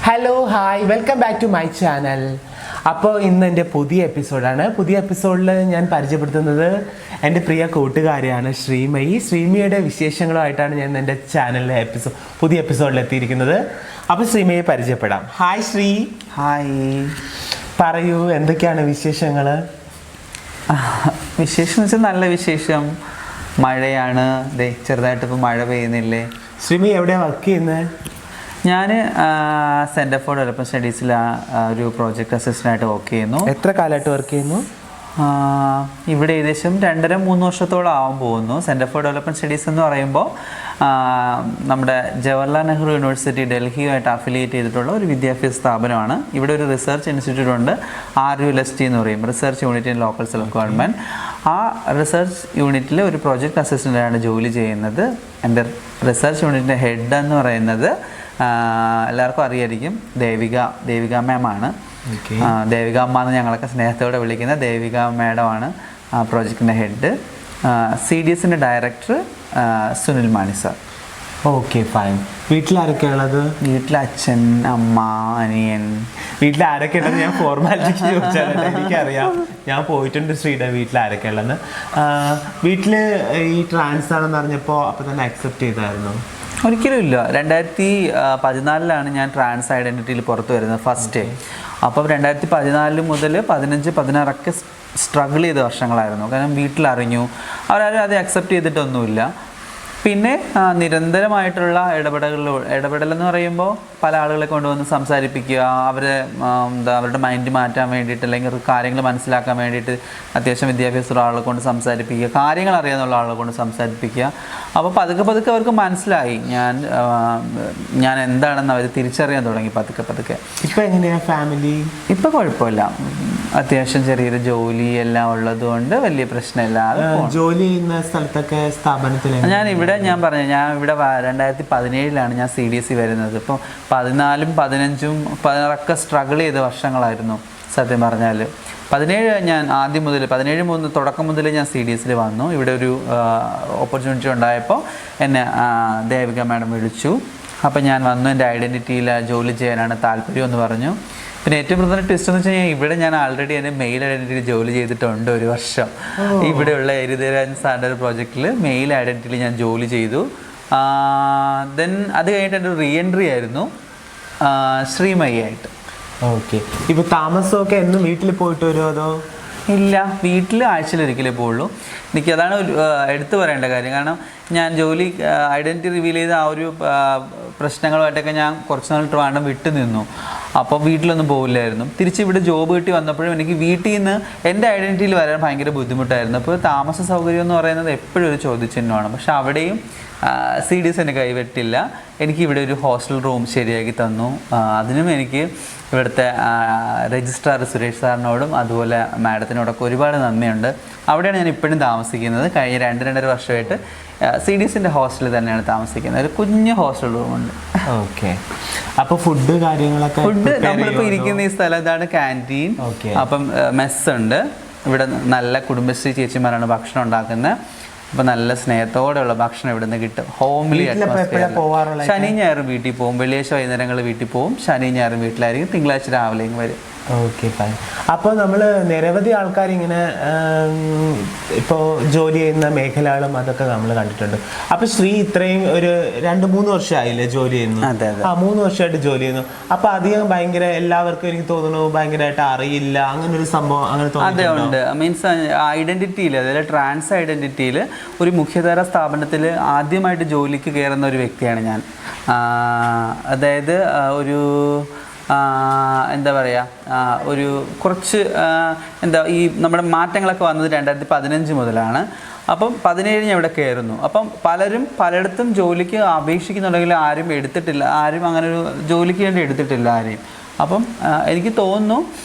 Hello hi welcome back to my channel. അപ്പോൾ ഇന്ന് എൻ്റെ പുതിയ എപ്പിസോഡാണ്. പുതിയ എപ്പിസോഡിൽ ഞാൻ പരിചയപ്പെടുത്തുന്നത് എൻ്റെ പ്രിയ കൂട്ടുകാരിയാണ് ശ്രീമയി. ശ്രീമയുടെ വിശേഷങ്ങളുമായിട്ടാണ് ഞാൻ എൻ്റെ ചാനലിലെ പുതിയ എപ്പിസോഡിൽ എത്തിയിരിക്കുന്നത്. അപ്പോൾ ശ്രീമയെ പരിചയപ്പെടാം. ഹായ് ശ്രീ. ഹായ്. പറയൂ, എന്തൊക്കെയാണ് വിശേഷങ്ങൾ? വിശേഷം എന്ന് വെച്ചാൽ നല്ല വിശേഷം. മഴയാണ്, ചെറുതായിട്ട് ഇപ്പോൾ മഴ പെയ്യുന്നില്ലേ. ശ്രീമയി എവിടെയാണ് വർക്ക് ചെയ്യുന്നത്? ഞാൻ സെൻറ്റർ ഫോർ ഡെവലപ്മെൻറ്റ് സ്റ്റഡീസിൽ ഒരു പ്രോജക്റ്റ് അസിസ്റ്റൻ്റായിട്ട് വർക്ക് ചെയ്യുന്നു. എത്ര കാലമായിട്ട് വർക്ക് ചെയ്യുന്നു? ഇവിടെ ഏകദേശം 2.5-3 വർഷത്തോളം ആവാൻ പോകുന്നു. സെൻറ്റർ ഫോർ ഡെവലപ്മെൻറ്റ് സ്റ്റഡീസ് എന്ന് പറയുമ്പോൾ നമ്മുടെ ജവഹർലാൽ നെഹ്റു യൂണിവേഴ്സിറ്റി ഡൽഹിയുമായിട്ട് അഫിലിയേറ്റ് ചെയ്തിട്ടുള്ള ഒരു വിദ്യാഭ്യാസ സ്ഥാപനമാണ്. ഇവിടെ ഒരു റിസർച്ച് ഇൻസ്റ്റിറ്റ്യൂട്ട് ഉണ്ട്, RULST എന്ന് പറയും, research unit in local self government. ആ റിസർച്ച് യൂണിറ്റിൽ ഒരു പ്രോജക്റ്റ് അസിസ്റ്റൻ്റാണ് ജോലി ചെയ്യുന്നത്. എൻ്റെ റിസർച്ച് യൂണിറ്റിൻ്റെ ഹെഡ് എന്ന് പറയുന്നത് എല്ലാവർക്കും അറിയായിരിക്കും, ദേവിക മാമാണ്. ദേവിക അമ്മ എന്ന് ഞങ്ങളൊക്കെ സ്നേഹത്തോടെ വിളിക്കുന്ന ദേവിക മാഡമാണ് പ്രോജക്റ്റിൻ്റെ ഹെഡ്. CDSൻ്റെ director Sunil Mani sir. Okay, fine. വീട്ടിലാരൊക്കെയാണ് ഉള്ളത്? വീട്ടിൽ അച്ഛൻ, അമ്മ, അനിയൻ. വീട്ടിൽ ആരൊക്കെ ഉണ്ടെന്ന് ഞാൻ ഫോർമാലിറ്റിക്ക് ചോദിച്ചാൽ എനിക്കറിയാം. ഞാൻ പോയിട്ടുണ്ട് ശ്രീയുടെ വീട്ടിൽ ആരൊക്കെ ഉള്ളതെന്ന്. വീട്ടിൽ ഈ ട്രാൻസ് ആണെന്ന് അറിഞ്ഞപ്പോൾ അപ്പോൾ തന്നെ അക്സെപ്റ്റ് ചെയ്തായിരുന്നു? ഒരിക്കലും ഇല്ല. 2014 ഞാൻ ട്രാൻസ് ഐഡൻറ്റിറ്റിയിൽ പുറത്ത് വരുന്നത് ഫസ്റ്റ്. അപ്പം 2014 മുതൽ 15-16 സ്ട്രഗിൾ ചെയ്ത വർഷങ്ങളായിരുന്നു. കാരണം വീട്ടിലറിഞ്ഞു, അവരാരും അത് അക്സെപ്റ്റ് ചെയ്തിട്ടൊന്നുമില്ല. പിന്നെ നിരന്തരമായിട്ടുള്ള ഇടപെടലെന്ന് പറയുമ്പോൾ പല ആളുകളെ കൊണ്ടുവന്ന് സംസാരിപ്പിക്കുക, അവരുടെ മൈൻഡ് മാറ്റാൻ വേണ്ടിയിട്ട്, അല്ലെങ്കിൽ കാര്യങ്ങൾ മനസ്സിലാക്കാൻ വേണ്ടിയിട്ട് അത്യാവശ്യം വിദ്യാഭ്യാസമുള്ള ആളെ കൊണ്ട് സംസാരിപ്പിക്കുക, കാര്യങ്ങൾ അറിയാവുന്ന ആളെ കൊണ്ട് സംസാരിപ്പിക്കുക. അപ്പോൾ പതുക്കെ അവർക്ക് മനസ്സിലായി ഞാൻ എന്താണെന്ന് അവർ തിരിച്ചറിയാൻ തുടങ്ങി പതുക്കെ. ഇപ്പോൾ എങ്ങനെയാണ് ഫാമിലി? ഇപ്പോൾ കുഴപ്പമില്ല, അത്യാവശ്യം ചെറിയൊരു ജോലി എല്ലാം ഉള്ളതുകൊണ്ട് വലിയ പ്രശ്നമില്ല. ജോലി ചെയ്യുന്ന സ്ഥലത്തൊക്കെ സ്ഥാപനത്തിൽ ഞാൻ പറഞ്ഞു, ഞാൻ ഇവിടെ 2017 ഞാൻ CDSE വരുന്നത്. ഇപ്പോൾ 14, 15, 16 സ്ട്രഗിൾ ചെയ്ത വർഷങ്ങളായിരുന്നു സത്യം പറഞ്ഞാൽ. 17 ഞാൻ ആദ്യം മുതൽ 17 തുടക്കം മുതൽ ഞാൻ CDSEൽ വന്നു. ഇവിടെ ഒരു ഓപ്പർച്യൂണിറ്റി ഉണ്ടായപ്പോൾ എന്നെ ദേവിക മാഡം വിളിച്ചു. അപ്പോൾ ഞാൻ വന്നു, എൻ്റെ ഐഡൻറ്റിറ്റിയിൽ ജോലി ചെയ്യാനാണ് താല്പര്യം എന്ന് പറഞ്ഞു. പിന്നെ ഏറ്റവും പ്രധാന ട്വിസ്റ്റ് എന്ന് വെച്ച് കഴിഞ്ഞാൽ ഇവിടെ ഞാൻ ആൾറെഡി എൻ്റെ മെയിൽ ഐഡൻറ്റിറ്റിയിൽ ജോലി ചെയ്തിട്ടുണ്ട് 1 വർഷം. ഇവിടെയുള്ള എരിതരാജൻ സാറിൻ്റെ പ്രോജക്റ്റിൽ മെയിൽ ഐഡൻറ്റിറ്റിയിൽ ഞാൻ ജോലി ചെയ്തു. ദെൻ അത് കഴിഞ്ഞിട്ട് എൻ്റെ ഒരു റീഎൻട്രി ആയിരുന്നു ശ്രീമയി ആയിട്ട്. ഓക്കെ. ഇപ്പോൾ താമസമൊക്കെ എന്നും വീട്ടിൽ പോയിട്ട് വരുമോ അതോ? ഇല്ല, വീട്ടിൽ ആഴ്ചയിലൊരിക്കലേ പോവുള്ളൂ. എനിക്കതാണ് എടുത്തു പറയേണ്ട കാര്യം. കാരണം ഞാൻ ജോലി ഐഡൻറ്റിറ്റി റിവീൽ ചെയ്ത ആ ഒരു പ്രശ്നങ്ങളുമായിട്ടൊക്കെ ഞാൻ കുറച്ച് നാൾ ട്രിവാൻഡ്രം വിട്ടു നിന്നു. അപ്പോൾ വീട്ടിലൊന്നും പോവില്ലായിരുന്നു. തിരിച്ച് ഇവിടെ ജോബ് കിട്ടി വന്നപ്പോഴും എനിക്ക് വീട്ടിൽ നിന്ന് എൻ്റെ ഐഡൻറ്റിറ്റിയിൽ വരാൻ ഭയങ്കര ബുദ്ധിമുട്ടായിരുന്നു. അപ്പോൾ താമസ സൗകര്യം എന്ന് പറയുന്നത് എപ്പോഴും ഒരു ചോദ്യചിഹ്നമാണ്. പക്ഷെ അവിടെയും CDS എന്നെ കൈവിട്ടില്ല. എനിക്ക് ഇവിടെ ഒരു ഹോസ്റ്റൽ റൂം ശരിയാക്കി തന്നു. അതിനും എനിക്ക് ഇവിടുത്തെ രജിസ്ട്രാർ സുരേഷ് സാറിനോടും അതുപോലെ മാഡത്തിനോടൊക്കെ ഒരുപാട് നന്ദിയുണ്ട്. അവിടെയാണ് ഞാൻ ഇപ്പോഴും താമസിക്കുന്നത്. കഴിഞ്ഞ 2-2.5 വർഷമായിട്ട് CDSൻ്റെ ഹോസ്റ്റലിൽ തന്നെയാണ് താമസിക്കുന്നത്. ഒരു കുഞ്ഞു ഹോസ്റ്റൽ റൂമുണ്ട്. ഓക്കെ. അപ്പോൾ ഫുഡ് നമ്മളിപ്പോൾ ഇരിക്കുന്ന ഈ സ്ഥലം ഇതാണ് ക്യാൻറ്റീൻ. അപ്പം മെസ്സുണ്ട്. ഇവിടെ നല്ല കുടുംബശ്രീ ചേച്ചിമാരാണ് ഭക്ഷണം ഉണ്ടാക്കുന്നത്. അപ്പോൾ നല്ല സ്നേഹത്തോടെയുള്ള ഭക്ഷണം ഇവിടെ നിന്ന് കിട്ടും. Homely atmosphere. ശനി ഞായറും വീട്ടിൽ പോകും. വെള്ളിയാഴ്ച വൈകുന്നേരങ്ങളിൽ വീട്ടിൽ പോകും. ശനി ഞായറും വീട്ടിലായിരിക്കും. തിങ്കളാഴ്ച രാവിലെയും വരും. Okay, fine. അപ്പോൾ നമ്മൾ നിരവധി ആൾക്കാരിങ്ങനെ ഇപ്പോൾ ജോലി ചെയ്യുന്ന മേഖലകളും അതൊക്കെ നമ്മൾ കണ്ടിട്ടുണ്ട്. അപ്പോൾ ശ്രീ ഇത്രയും ഒരു 2-3 വർഷമായില്ലേ ജോലി ചെയ്യുന്നു? 3 വർഷമായിട്ട് ജോലി ചെയ്യുന്നു. അപ്പോൾ അധികം ഭയങ്കര എല്ലാവർക്കും എനിക്ക് തോന്നുന്നു ഭയങ്കരമായിട്ട് അറിയില്ല അങ്ങനെ ഒരു സംഭവം അങ്ങനെ തോന്നുന്നു? ഉണ്ട്. മീൻസ് ഐഡൻറ്റിറ്റിയിൽ, അതായത് ട്രാൻസ് ഐഡൻറ്റിറ്റിയിൽ ഒരു മുഖ്യധാര സ്ഥാപനത്തിൽ ആദ്യമായിട്ട് ജോലിക്ക് കയറുന്ന ഒരു വ്യക്തിയാണ് ഞാൻ. അതായത് ഒരു എന്താ പറയുക, ഒരു കുറച്ച് ഈ നമ്മുടെ മാറ്റങ്ങളൊക്കെ വന്നത് 2015 മുതലാണ്. അപ്പം 17 ഞാൻ ഇവിടെ കയറുന്നു. അപ്പം പലയിടത്തും ജോലിക്ക് അപേക്ഷിക്കുന്നുണ്ടെങ്കിൽ ആരും എടുത്തിട്ടില്ല, ആരും അങ്ങനെ ഒരു ജോലിക്ക് വേണ്ടി എടുത്തിട്ടില്ല ആരെയും. അപ്പം എനിക്ക് തോന്നുന്നു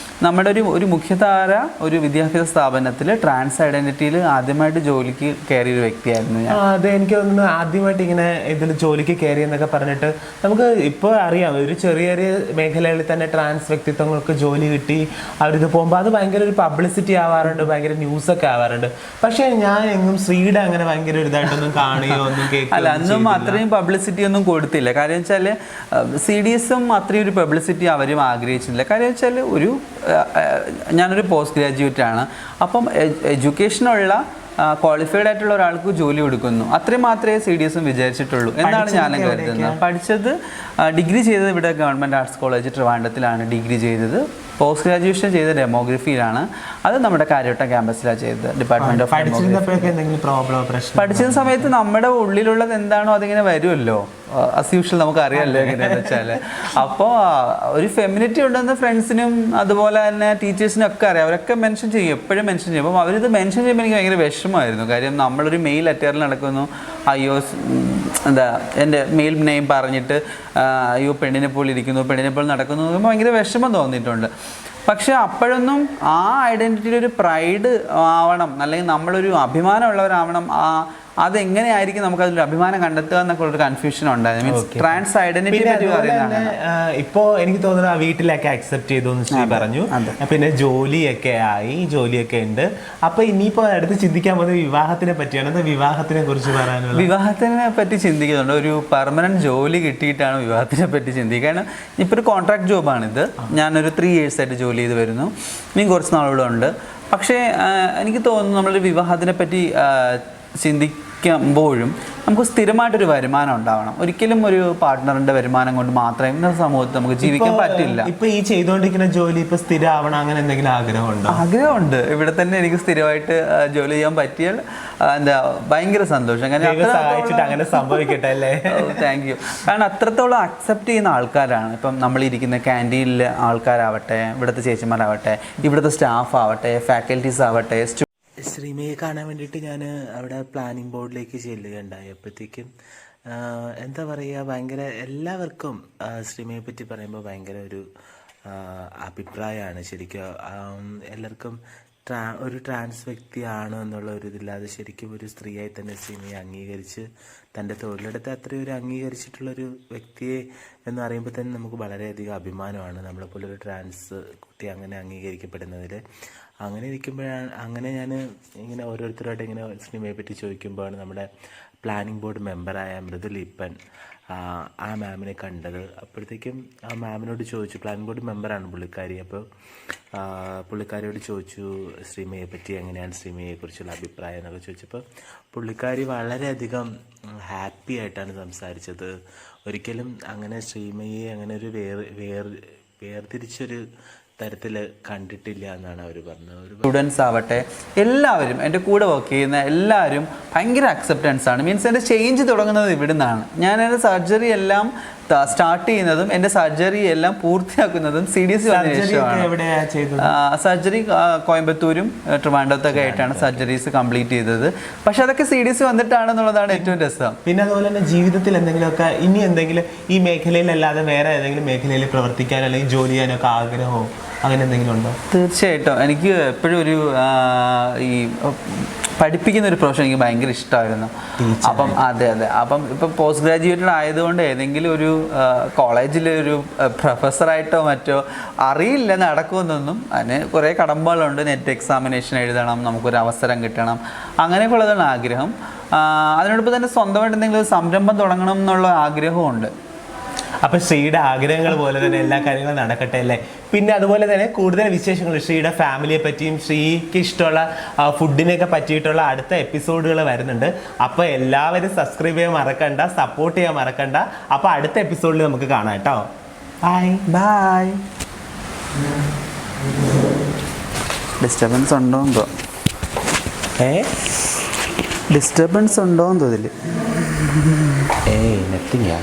നമ്മുടെ ഒരു മുഖ്യധാര ഒരു വിദ്യാഭ്യാസ സ്ഥാപനത്തിൽ ട്രാൻസ് ഐഡൻറ്റിറ്റിയിൽ ആദ്യമായിട്ട് ജോലിക്ക് കയറിയ ഒരു വ്യക്തിയായിരുന്നു ഞാൻ. അതെ, എനിക്ക് തോന്നുന്നു ആദ്യമായിട്ട് ഇങ്ങനെ ഇതിൽ ജോലിക്ക് കയറി എന്നൊക്കെ പറഞ്ഞിട്ട് നമുക്ക് ഇപ്പോൾ അറിയാം, ഒരു ചെറിയ ചെറിയ മേഖലകളിൽ തന്നെ ട്രാൻസ് വ്യക്തിത്വങ്ങൾക്ക് ജോലി കിട്ടി അവരിത് പോകുമ്പോൾ അത് ഭയങ്കര ഒരു പബ്ലിസിറ്റി ആവാറുണ്ട്, ഭയങ്കര ന്യൂസൊക്കെ ആവാറുണ്ട്. പക്ഷേ ഞാൻ എങ്ങും ശ്രീയുടെ അങ്ങനെ ഭയങ്കര ഒരു ഇതായിട്ടൊന്നും കാണുകയോ ഒന്നും അല്ല, അന്നും അത്രയും പബ്ലിസിറ്റി ഒന്നും കൊടുത്തില്ല. കാര്യം വെച്ചാൽ CDSും അത്രയും ഒരു പബ്ലിസിറ്റി അവരും ആഗ്രഹിച്ചില്ല. കാര്യം വെച്ചാൽ ഞാനൊരു പോസ്റ്റ് ഗ്രാജുവേറ്റ് ആണ്. അപ്പം എഡ്യൂക്കേഷനുള്ള ക്വാളിഫൈഡ് ആയിട്ടുള്ള ഒരാൾക്ക് ജോലി കൊടുക്കുന്നു, അത്രയും മാത്രമേ CDSും വിചാരിച്ചിട്ടുള്ളൂ എന്നാണ് ഞാനും കരുതുന്നത്. പഠിച്ചത് ഡിഗ്രി ചെയ്തത് ഇവിടെ ഗവൺമെൻറ് ആർട്സ് കോളേജ് ട്രിവാൻഡ്രത്തിലാണ് ഡിഗ്രി ചെയ്തത്. പോസ്റ്റ് ഗ്രാജുവേഷൻ ചെയ്ത ഡെമോഗ്രഫിയിലാണ്. അത് നമ്മുടെ കാര്യവട്ടം ക്യാമ്പസിലാണ് ചെയ്തത്, ഡിപ്പാർട്ട്മെന്റ് ഓഫ് പഠിച്ചിരുന്ന സമയത്ത് നമ്മുടെ ഉള്ളിലുള്ളത് എന്താണോ അതിങ്ങനെ വരുമല്ലോ, അസ് യൂഷ്വൽ നമുക്ക് അറിയാമല്ലോ എങ്ങനെയാണെന്ന് വെച്ചാൽ. അപ്പോൾ ഒരു ഫെമിനിറ്റി ഉണ്ടെന്ന് ഫ്രണ്ട്സിനും അതുപോലെ തന്നെ ടീച്ചേഴ്സിനും ഒക്കെ അറിയാം, അവരൊക്കെ മെൻഷൻ ചെയ്യും, എപ്പോഴും മെൻഷൻ ചെയ്യും. അപ്പം അവരിത് മെൻഷൻ ചെയ്യുമ്പോൾ എനിക്ക് ഭയങ്കര വിഷമമായിരുന്നു. കാര്യം നമ്മളൊരു മെയിൽ അറ്റയറിൽ നടക്കുന്നു, അയ്യോ എന്താ എൻ്റെ മെയിൽ നെയിം പറഞ്ഞിട്ട് അയ്യോ പെണ്ണിനെ പോലെ ഇരിക്കുന്നു, പെണ്ണിനെ പോലെ നടക്കുന്നു എന്ന് ഭയങ്കര വിഷമം തോന്നിയിട്ടുണ്ട്. പക്ഷെ അപ്പോഴൊന്നും ആ ഐഡൻറ്റിറ്റിയിൽ ഒരു പ്രൈഡ് ആവണം, അല്ലെങ്കിൽ നമ്മളൊരു അഭിമാനമുള്ളവരാവണം, അതെങ്ങനെയായിരിക്കും നമുക്ക് അതിലൊരു അഭിമാനം കണ്ടെത്തുക എന്നൊക്കെ ഒരു കൺഫ്യൂഷൻ ഉണ്ടായിരുന്നു. മീൻസ് ട്രാൻസ് ഐഡന്റിറ്റി പറ്റി പറയുന്നതാണ്. ഇപ്പോ എനിക്ക് തോന്നുന്നു ആ വീട്ടിലൊക്കെ അക്സെപ്റ്റ് ചെയ്തു എന്ന് ശ്രീ പറഞ്ഞു. പിന്നെ ജോലിയൊക്കെ ആയി, ജോലിയൊക്കെ ഉണ്ട്. അപ്പൊ ഇനിയിപ്പോ അടുത്ത് ചിന്തിക്കാൻ പോകുന്നത് വിവാഹത്തിനെ പറ്റിയാണ്. എന്താ വിവാഹത്തിനെ കുറിച്ച് പറയാനുള്ളത്? വിവാഹത്തിനെ പറ്റി ചിന്തിക്കുന്നുണ്ട്. ഒരു പെർമനന്റ് ജോലി കിട്ടിയിട്ടാണ് വിവാഹത്തിനെ പറ്റി ചിന്തിക്കുക. കാരണം ഇപ്പോൾ ഒരു കോൺട്രാക്ട് ജോബാണിത്. ഞാനൊരു 3 years ആയിട്ട് ജോലി ചെയ്ത് വരുന്നു, ഇനിയും കുറച്ച് നാളുകൂടെ ഉണ്ട്. പക്ഷേ എനിക്ക് തോന്നുന്നു നമ്മളൊരു വിവാഹത്തിനെ പറ്റി ചിന്തിക്കുമ്പോഴും നമുക്ക് സ്ഥിരമായിട്ടൊരു വരുമാനം ഉണ്ടാവണം. ഒരിക്കലും ഒരു പാർട്ട്ണറിന്റെ വരുമാനം കൊണ്ട് മാത്രമേ ഇന്നത്തെ സമൂഹത്തിൽ നമുക്ക് ജീവിക്കാൻ പറ്റില്ല. ഇപ്പൊ ഈ ചെയ്തുകൊണ്ടിരിക്കുന്ന ജോലി ഇപ്പൊ സ്ഥിരമാവണം, അങ്ങനെ എന്തെങ്കിലും ആഗ്രഹമുണ്ടോ? ആഗ്രഹമുണ്ട്. ഇവിടെ തന്നെ എനിക്ക് സ്ഥിരമായിട്ട് ജോലി ചെയ്യാൻ പറ്റിയാൽ എന്താ ഭയങ്കര സന്തോഷം. അങ്ങനെ സംഭവിക്കട്ടെ അല്ലേ? Thank you. കാരണം അത്രത്തോളം അക്സെപ്റ്റ് ചെയ്യുന്ന ആൾക്കാരാണ്. ഇപ്പം നമ്മളിരിക്കുന്ന ക്യാൻറ്റീനിലെ ആൾക്കാരാവട്ടെ, ഇവിടുത്തെ ചേച്ചിമാരാവട്ടെ, ഇവിടുത്തെ സ്റ്റാഫ് ആവട്ടെ, ഫാക്കൽറ്റീസ് ആവട്ടെ, ശ്രീമയെ കാണാൻ വേണ്ടിയിട്ട് ഞാൻ അവിടെ പ്ലാനിങ് ബോർഡിലേക്ക് ചെല്ലുകയുണ്ടായി. അപ്പോഴത്തേക്കും എന്താ പറയുക, ഭയങ്കര എല്ലാവർക്കും ശ്രീമയെ പറ്റി പറയുമ്പോൾ ഭയങ്കര ഒരു അഭിപ്രായമാണ് ശരിക്കും. എല്ലാവർക്കും ഒരു ട്രാൻസ് വ്യക്തിയാണ് എന്നുള്ള ഒരു ഇതില്ലാതെ ശരിക്കും ഒരു സ്ത്രീയായി തന്നെ ശ്രീമയെ അംഗീകരിച്ച് തൻ്റെ തൊഴിലെടുത്ത് അത്രയും ഒരു അംഗീകരിച്ചിട്ടുള്ളൊരു വ്യക്തിയെ എന്ന് പറയുമ്പോൾ തന്നെ നമുക്ക് വളരെയധികം അഭിമാനമാണ് നമ്മളെപ്പോലെ ഒരു ട്രാൻസ് കുട്ടി അങ്ങനെ അംഗീകരിക്കപ്പെടുന്നതിൽ. അങ്ങനെ ഇരിക്കുമ്പോഴാണ് ഞാൻ ഇങ്ങനെ ഓരോരുത്തരായിട്ട് ഇങ്ങനെ സിനിമയെ പറ്റി ചോദിക്കുമ്പോഴാണ് നമ്മുടെ പ്ലാനിങ് ബോർഡ് മെമ്പറായ മൃദുലിപ്പൻ ആ മാമിനെ കണ്ടത്. അപ്പോഴത്തേക്കും ആ മാമിനോട് ചോദിച്ചു, പ്ലാനിങ് ബോർഡ് മെമ്പറാണ് പുള്ളിക്കാരി. അപ്പോൾ പുള്ളിക്കാരിയോട് ചോദിച്ചു ശ്രീമയെ പറ്റി എങ്ങനെയാണ് ശ്രീമയെക്കുറിച്ചുള്ള അഭിപ്രായം എന്നൊക്കെ ചോദിച്ചപ്പോൾ പുള്ളിക്കാരി വളരെയധികം ഹാപ്പി ആയിട്ടാണ് സംസാരിച്ചത്. ഒരിക്കലും അങ്ങനെ ശ്രീമയെ അങ്ങനെ ഒരു വേർതിരിച്ചൊരു തരത്തിൽ കണ്ടിട്ടില്ല എന്നാണ് അവർ പറഞ്ഞത്. സ്റ്റുഡൻസ് ആവട്ടെ, എല്ലാവരും എൻ്റെ കൂടെ വർക്ക് ചെയ്യുന്ന എല്ലാവരും ഭയങ്കര അക്സെപ്റ്റൻസ് ആണ്. മീൻസ് എൻ്റെ ചേഞ്ച് തുടങ്ങുന്നത് ഇവിടുന്നാണ്. ഞാൻ എൻ്റെ സർജറി എല്ലാം സ്റ്റാർട്ട് ചെയ്യുന്നതും എൻ്റെ സർജറി എല്ലാം പൂർത്തിയാക്കുന്നതും CDS വന്നതിന് ശേഷമാണ്. സർജറി കോയമ്പത്തൂരും ട്രിവാൻഡ്രത്തൊക്കെ ആയിട്ടാണ് സർജറീസ് കംപ്ലീറ്റ് ചെയ്തത്. പക്ഷെ അതൊക്കെ CDS വന്നിട്ടാണെന്നുള്ളതാണ് ഏറ്റവും രസം. പിന്നെ അതുപോലെ തന്നെ ജീവിതത്തിൽ എന്തെങ്കിലുമൊക്കെ ഇനി എന്തെങ്കിലും ഈ മേഖലയിലല്ലാതെ വേറെ ഏതെങ്കിലും മേഖലയിൽ പ്രവർത്തിക്കാനോ അല്ലെങ്കിൽ ജോലി ചെയ്യാനൊക്കെ ആഗ്രഹമോ അങ്ങനെ എന്തെങ്കിലും ഉണ്ടോ? തീർച്ചയായിട്ടും എനിക്ക് എപ്പോഴും ഒരു ഈ പഠിപ്പിക്കുന്ന ഒരു പ്രൊഫഷൻ എനിക്ക് ഭയങ്കര ഇഷ്ടമായിരുന്നു. അപ്പം അതെ അപ്പം ഇപ്പം പോസ്റ്റ് ഗ്രാജുവേറ്റഡ് ആയതുകൊണ്ട് ഏതെങ്കിലും ഒരു കോളേജിൽ ഒരു പ്രൊഫസറായിട്ടോ മറ്റോ അറിയില്ല നടക്കുമെന്നൊന്നും. അതിന് കുറേ കടമ്പകളുണ്ട്. നെറ്റ് എക്സാമിനേഷൻ എഴുതണം, നമുക്കൊരു അവസരം കിട്ടണം, അങ്ങനെയൊക്കെ ഉള്ളതാണ് ആഗ്രഹം. അതിനോടൊപ്പം തന്നെ സ്വന്തമായിട്ട് എന്തെങ്കിലും ഒരു സംരംഭം തുടങ്ങണം എന്നുള്ള ആഗ്രഹമുണ്ട്. അപ്പം ശ്രീയുടെ ആഗ്രഹങ്ങൾ പോലെ തന്നെ എല്ലാ കാര്യങ്ങളും നടക്കട്ടെ അല്ലേ? പിന്നെ അതുപോലെ തന്നെ കൂടുതൽ വിശേഷങ്ങൾ ശ്രീയുടെ ഫാമിലിയെ പറ്റിയും ശ്രീക്ക് ഇഷ്ടമുള്ള ഫുഡിനെയൊക്കെ പറ്റിയിട്ടുള്ള അടുത്ത എപ്പിസോഡുകൾ വരുന്നുണ്ട്. അപ്പോൾ എല്ലാവരും സബ്സ്ക്രൈബ് ചെയ്യാൻ മറക്കണ്ട, സപ്പോർട്ട് ചെയ്യാൻ മറക്കണ്ട. അപ്പോൾ അടുത്ത എപ്പിസോഡിൽ നമുക്ക് കാണാം കേട്ടോ. ബൈ. ഡിസ്റ്റർബൻസ് ഉണ്ടോന്തോ? ഡിസ്റ്റർബൻസ് ഉണ്ടോന്തോ ഇതിൽ? നത്തിങ്.